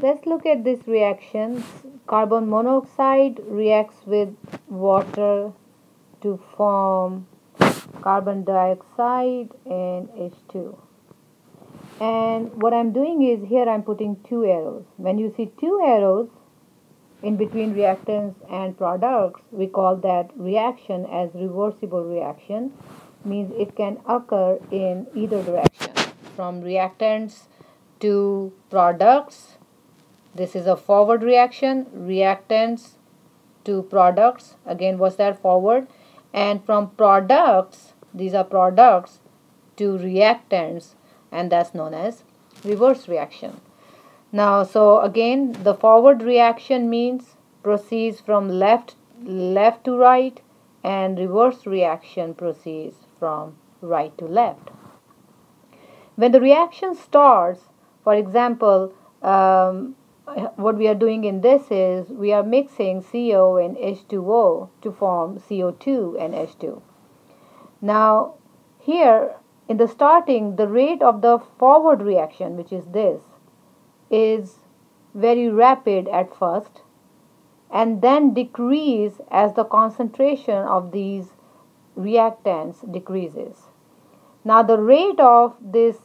Let's look at this reaction. Carbon monoxide reacts with water to form carbon dioxide and H2. And what I'm doing is here I'm putting two arrows. When you see two arrows in between reactants and products, we call that reaction as reversible reaction. Means it can occur in either direction, from reactants to products. This is a forward reaction, reactants to products. Again, what's that? Forward. And from products, these are products, to reactants, and that's known as reverse reaction. Now, so again, the forward reaction means proceeds from left to right, and reverse reaction proceeds from right to left. When the reaction starts, for example, what we are doing in this is we are mixing CO and H2O to form CO2 and H2. Now, here in the starting, the rate of the forward reaction, which is this, is very rapid at first and then decrease as the concentration of these reactants decreases. Now the rate of this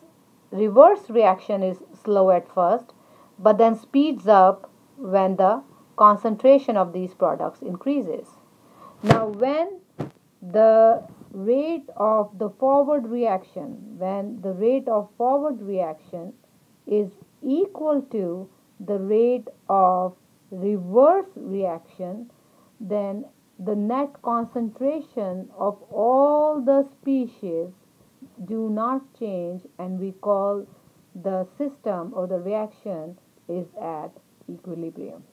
reverse reaction is slow at first but then speeds up when the concentration of these products increases. Now when the rate of the forward reaction, is equal to the rate of reverse reaction, then the net concentration of all the species do not change, and we call the system or the reaction is at equilibrium.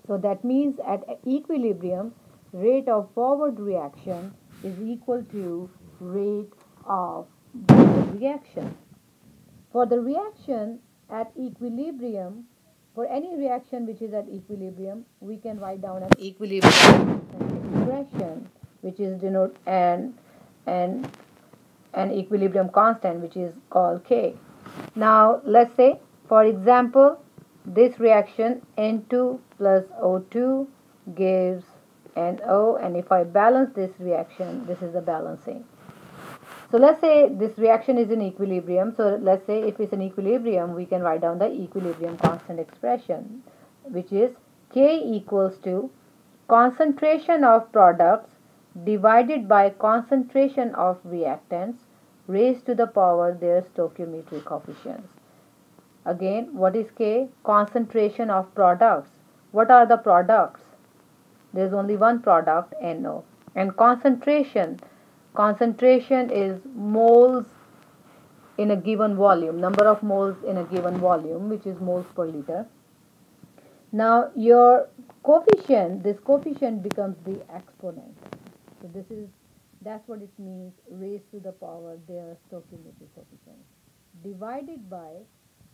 So that means at equilibrium, rate of forward reaction is equal to rate of backward reaction. For the reaction at equilibrium, for any reaction which is at equilibrium, we can write down an equilibrium expression, which is denote an equilibrium constant, which is called K. Now, let's say, for example, this reaction N2 plus O2 gives NO, and if I balance this reaction, this is the balancing. So let's say this reaction is in equilibrium. So let's say if it's in equilibrium, we can write down the equilibrium constant expression, which is K equals to concentration of products divided by concentration of reactants raised to the power their stoichiometric coefficients. Again, what is K? Concentration of products. What are the products? There's only one product, NO. And concentration is moles in a given volume, number of moles in a given volume, which is moles per liter. Now your coefficient, this coefficient becomes the exponent. So that's what it means, raised to the power their stoichiometric coefficients, divided by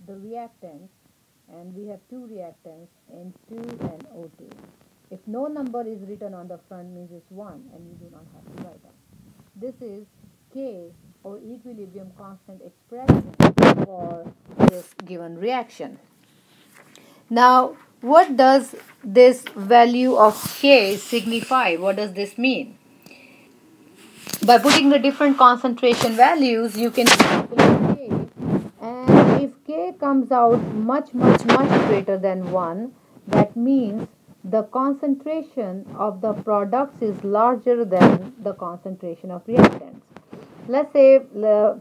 the reactants, and we have two reactants, N2 and O2. If no number is written on the front, means it's 1, and you do not have to write down. This is K, or equilibrium constant expression for this given reaction. Now, what does this value of K signify? What does this mean? By putting the different concentration values, you can calculate K, and if K comes out much greater than 1, that means the concentration of the products is larger than the concentration of reactants. Let's say,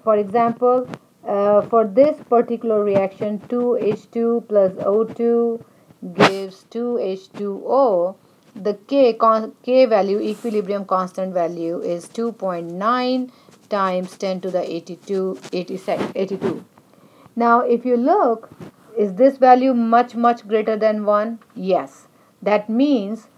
for example, for this particular reaction, 2H2 plus O2 gives 2H2O. The K value, equilibrium constant value, is 2.9 times 10 to the 82. Now, if you look, is this value much greater than 1? Yes. That means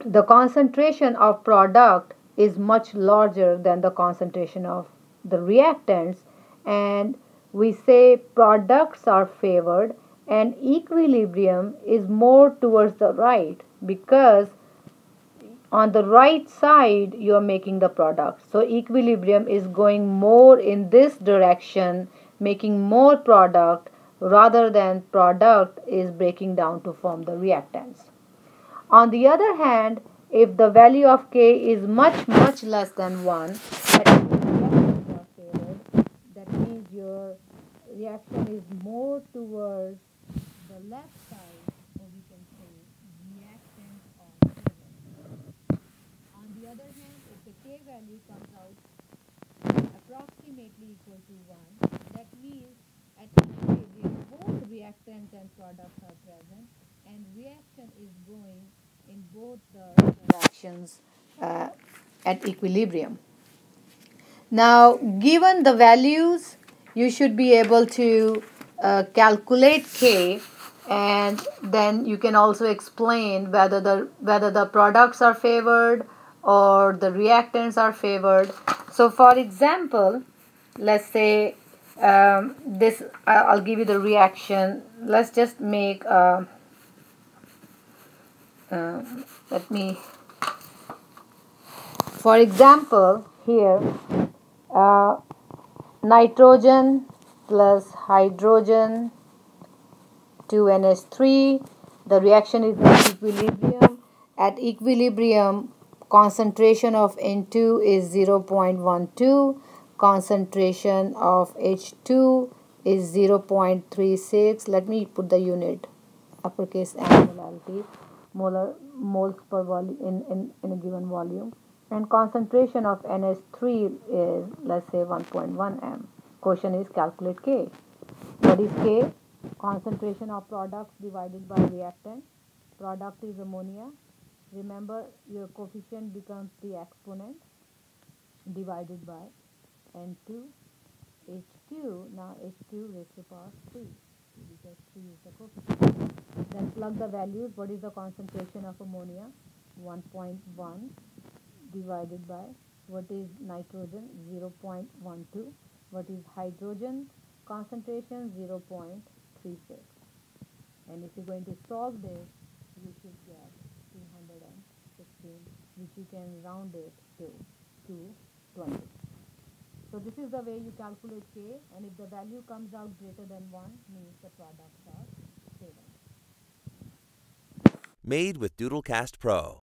the concentration of product is much larger than the concentration of the reactants, and we say products are favored and equilibrium is more towards the right, because on the right side you are making the product. So equilibrium is going more in this direction, making more product rather than product is breaking down to form the reactants. On the other hand, if the value of K is much less than 1, that means reactions are favored. That means your reaction is more towards the left side, or we can say reactants are favored. On the other hand, if the K value comes out approximately equal to 1, that means at equilibrium both reactants and products are present and reaction is going in both the directions at equilibrium. Now, given the values, you should be able to calculate K, and then you can also explain whether the products are favored or the reactants are favored. So, for example, let's say this. I'll give you the reaction. Let's just make. Let me. For example, here. Nitrogen plus hydrogen 2NH3. The reaction is at equilibrium. At equilibrium, concentration of N2 is 0.12. Concentration of H2 is 0.36. Let me put the unit uppercase and molarity, moles per volume in a given volume. And concentration of NH3 is, let's say, 1.1 m. Question is calculate K. What is K? Concentration of products divided by reactant. Product is ammonia. Remember, your coefficient becomes the exponent divided by N2 H2. Now H2 raised to power 3 because 3 is the coefficient. Then plug the values. What is the concentration of ammonia? 1.1 divided by what is nitrogen, 0.12. What is hydrogen? Concentration 0.36. And if you're going to solve this, you should get 216, which you can round it to 220. So this is the way you calculate K, and if the value comes out greater than 1, means the products are favored. Made with Doodlecast Pro.